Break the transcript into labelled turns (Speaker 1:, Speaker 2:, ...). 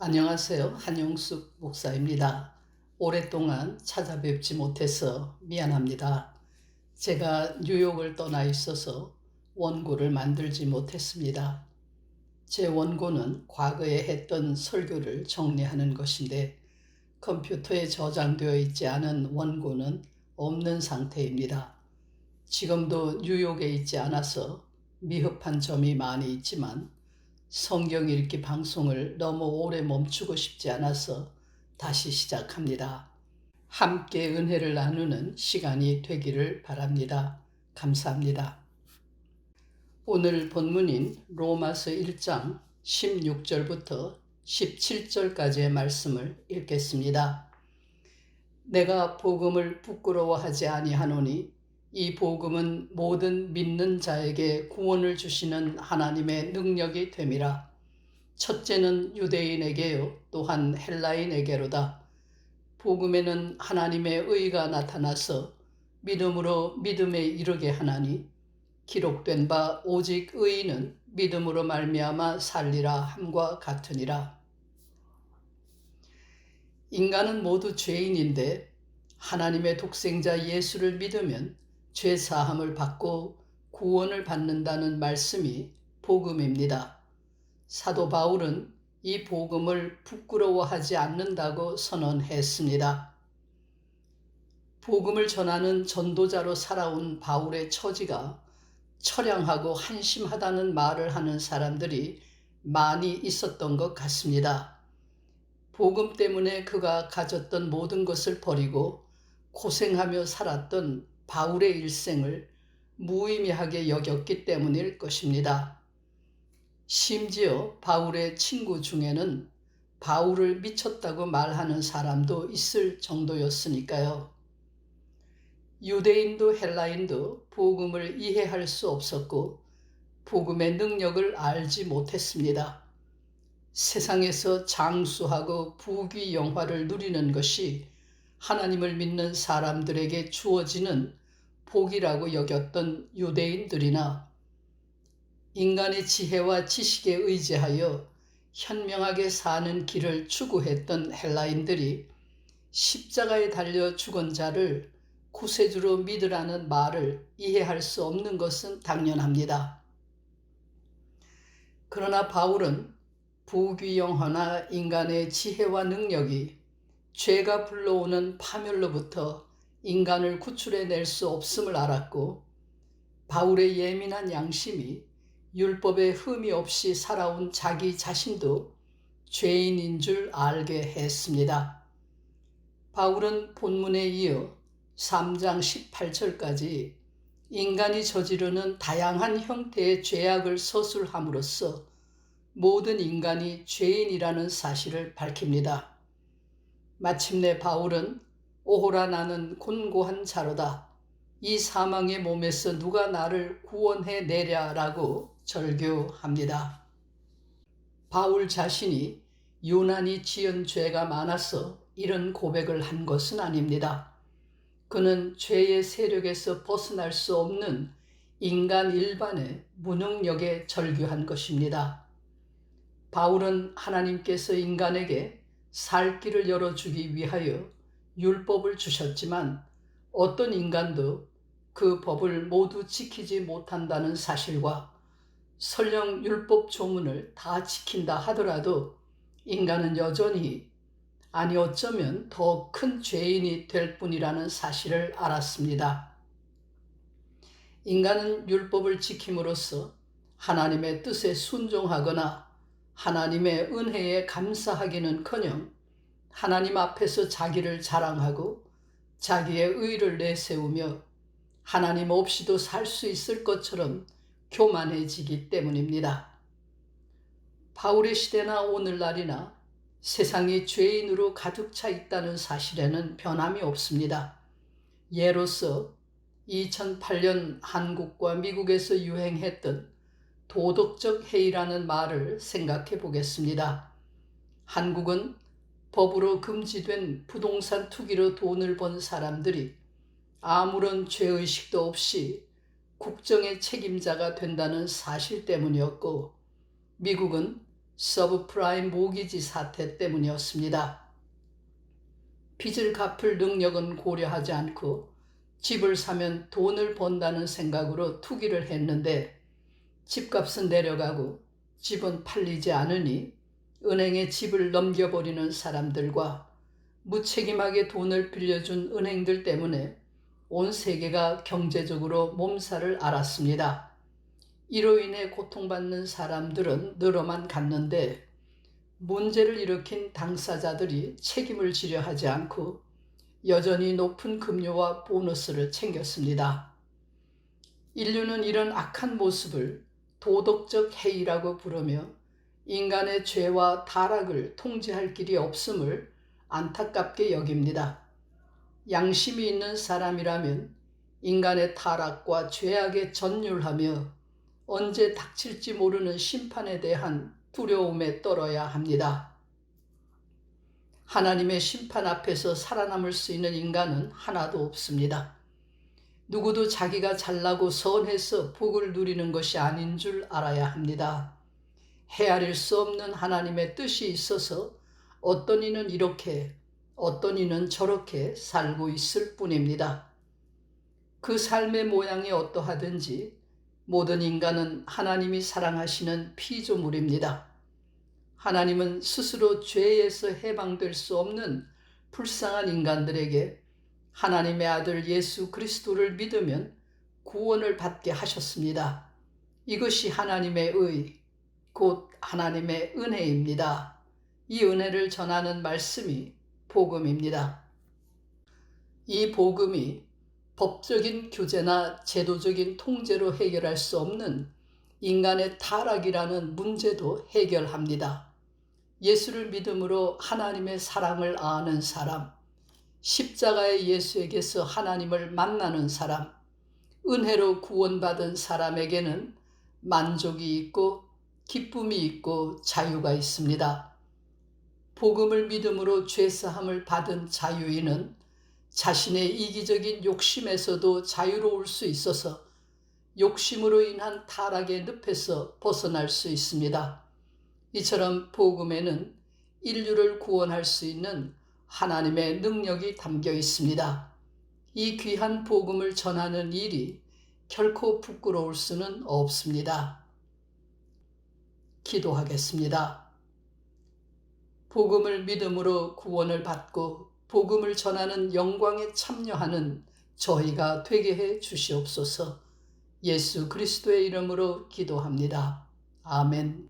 Speaker 1: 안녕하세요. 한용숙 목사입니다. 오랫동안 찾아뵙지 못해서 미안합니다. 제가 뉴욕을 떠나 있어서 원고를 만들지 못했습니다. 제 원고는 과거에 했던 설교를 정리하는 것인데 컴퓨터에 저장되어 있지 않은 원고는 없는 상태입니다. 지금도 뉴욕에 있지 않아서 미흡한 점이 많이 있지만 성경 읽기 방송을 너무 오래 멈추고 싶지 않아서 다시 시작합니다. 함께 은혜를 나누는 시간이 되기를 바랍니다. 감사합니다. 오늘 본문인 로마서 1장 16절부터 17절까지의 말씀을 읽겠습니다. 내가 복음을 부끄러워하지 아니하노니 이 복음은 모든 믿는 자에게 구원을 주시는 하나님의 능력이 됨이라. 첫째는 유대인에게요 또한 헬라인에게로다. 복음에는 하나님의 의가 나타나서 믿음으로 믿음에 이르게 하나니 기록된 바 오직 의인은 믿음으로 말미암아 살리라 함과 같으니라. 인간은 모두 죄인인데 하나님의 독생자 예수를 믿으면 죄 사함을 받고 구원을 받는다는 말씀이 복음입니다. 사도 바울은 이 복음을 부끄러워하지 않는다고 선언했습니다. 복음을 전하는 전도자로 살아온 바울의 처지가 처량하고 한심하다는 말을 하는 사람들이 많이 있었던 것 같습니다. 복음 때문에 그가 가졌던 모든 것을 버리고 고생하며 살았던 바울의 일생을 무의미하게 여겼기 때문일 것입니다. 심지어 바울의 친구 중에는 바울을 미쳤다고 말하는 사람도 있을 정도였으니까요. 유대인도 헬라인도 복음을 이해할 수 없었고 복음의 능력을 알지 못했습니다. 세상에서 장수하고 부귀영화를 누리는 것이 하나님을 믿는 사람들에게 주어지는 복이라고 여겼던 유대인들이나 인간의 지혜와 지식에 의지하여 현명하게 사는 길을 추구했던 헬라인들이 십자가에 달려 죽은 자를 구세주로 믿으라는 말을 이해할 수 없는 것은 당연합니다. 그러나 바울은 부귀영화나 인간의 지혜와 능력이 죄가 불러오는 파멸로부터 인간을 구출해낼 수 없음을 알았고 바울의 예민한 양심이 율법에 흠이 없이 살아온 자기 자신도 죄인인 줄 알게 했습니다. 바울은 본문에 이어 3장 18절까지 인간이 저지르는 다양한 형태의 죄악을 서술함으로써 모든 인간이 죄인이라는 사실을 밝힙니다. 마침내 바울은 오호라 나는 곤고한 자로다. 이 사망의 몸에서 누가 나를 구원해 내랴라고 절규합니다. 바울 자신이 유난히 지은 죄가 많아서 이런 고백을 한 것은 아닙니다. 그는 죄의 세력에서 벗어날 수 없는 인간 일반의 무능력에 절규한 것입니다. 바울은 하나님께서 인간에게 살 길을 열어주기 위하여 율법을 주셨지만 어떤 인간도 그 법을 모두 지키지 못한다는 사실과 설령 율법 조문을 다 지킨다 하더라도 인간은 여전히 아니 어쩌면 더 큰 죄인이 될 뿐이라는 사실을 알았습니다. 인간은 율법을 지킴으로써 하나님의 뜻에 순종하거나 하나님의 은혜에 감사하기는커녕 하나님 앞에서 자기를 자랑하고 자기의 의를 내세우며 하나님 없이도 살 수 있을 것처럼 교만해지기 때문입니다. 바울의 시대나 오늘날이나 세상이 죄인으로 가득 차 있다는 사실에는 변함이 없습니다. 예로서 2008년 한국과 미국에서 유행했던 도덕적 해이라는 말을 생각해 보겠습니다. 한국은 법으로 금지된 부동산 투기로 돈을 번 사람들이 아무런 죄의식도 없이 국정의 책임자가 된다는 사실 때문이었고, 미국은 서브프라임 모기지 사태 때문이었습니다. 빚을 갚을 능력은 고려하지 않고 집을 사면 돈을 번다는 생각으로 투기를 했는데 집값은 내려가고 집은 팔리지 않으니 은행에 집을 넘겨버리는 사람들과 무책임하게 돈을 빌려준 은행들 때문에 온 세계가 경제적으로 몸살을 앓았습니다. 이로 인해 고통받는 사람들은 늘어만 갔는데 문제를 일으킨 당사자들이 책임을 지려 하지 않고 여전히 높은 급료와 보너스를 챙겼습니다. 인류는 이런 악한 모습을 도덕적 해이라고 부르며 인간의 죄와 타락을 통제할 길이 없음을 안타깝게 여깁니다. 양심이 있는 사람이라면 인간의 타락과 죄악에 전율하며 언제 닥칠지 모르는 심판에 대한 두려움에 떨어야 합니다. 하나님의 심판 앞에서 살아남을 수 있는 인간은 하나도 없습니다. 누구도 자기가 잘나고 선해서 복을 누리는 것이 아닌 줄 알아야 합니다. 헤아릴 수 없는 하나님의 뜻이 있어서 어떤 이는 이렇게, 어떤 이는 저렇게 살고 있을 뿐입니다. 그 삶의 모양이 어떠하든지 모든 인간은 하나님이 사랑하시는 피조물입니다. 하나님은 스스로 죄에서 해방될 수 없는 불쌍한 인간들에게 하나님의 아들 예수 그리스도를 믿으면 구원을 받게 하셨습니다. 이것이 하나님의 의, 곧 하나님의 은혜입니다. 이 은혜를 전하는 말씀이 복음입니다. 이 복음이 법적인 규제나 제도적인 통제로 해결할 수 없는 인간의 타락이라는 문제도 해결합니다. 예수를 믿음으로 하나님의 사랑을 아는 사람, 십자가의 예수에게서 하나님을 만나는 사람, 은혜로 구원받은 사람에게는 만족이 있고 기쁨이 있고 자유가 있습니다. 복음을 믿음으로 죄사함을 받은 자유인은 자신의 이기적인 욕심에서도 자유로울 수 있어서 욕심으로 인한 타락의 늪에서 벗어날 수 있습니다. 이처럼 복음에는 인류를 구원할 수 있는 하나님의 능력이 담겨 있습니다. 이 귀한 복음을 전하는 일이 결코 부끄러울 수는 없습니다. 기도하겠습니다. 복음을 믿음으로 구원을 받고 복음을 전하는 영광에 참여하는 저희가 되게 해 주시옵소서. 예수 그리스도의 이름으로 기도합니다. 아멘.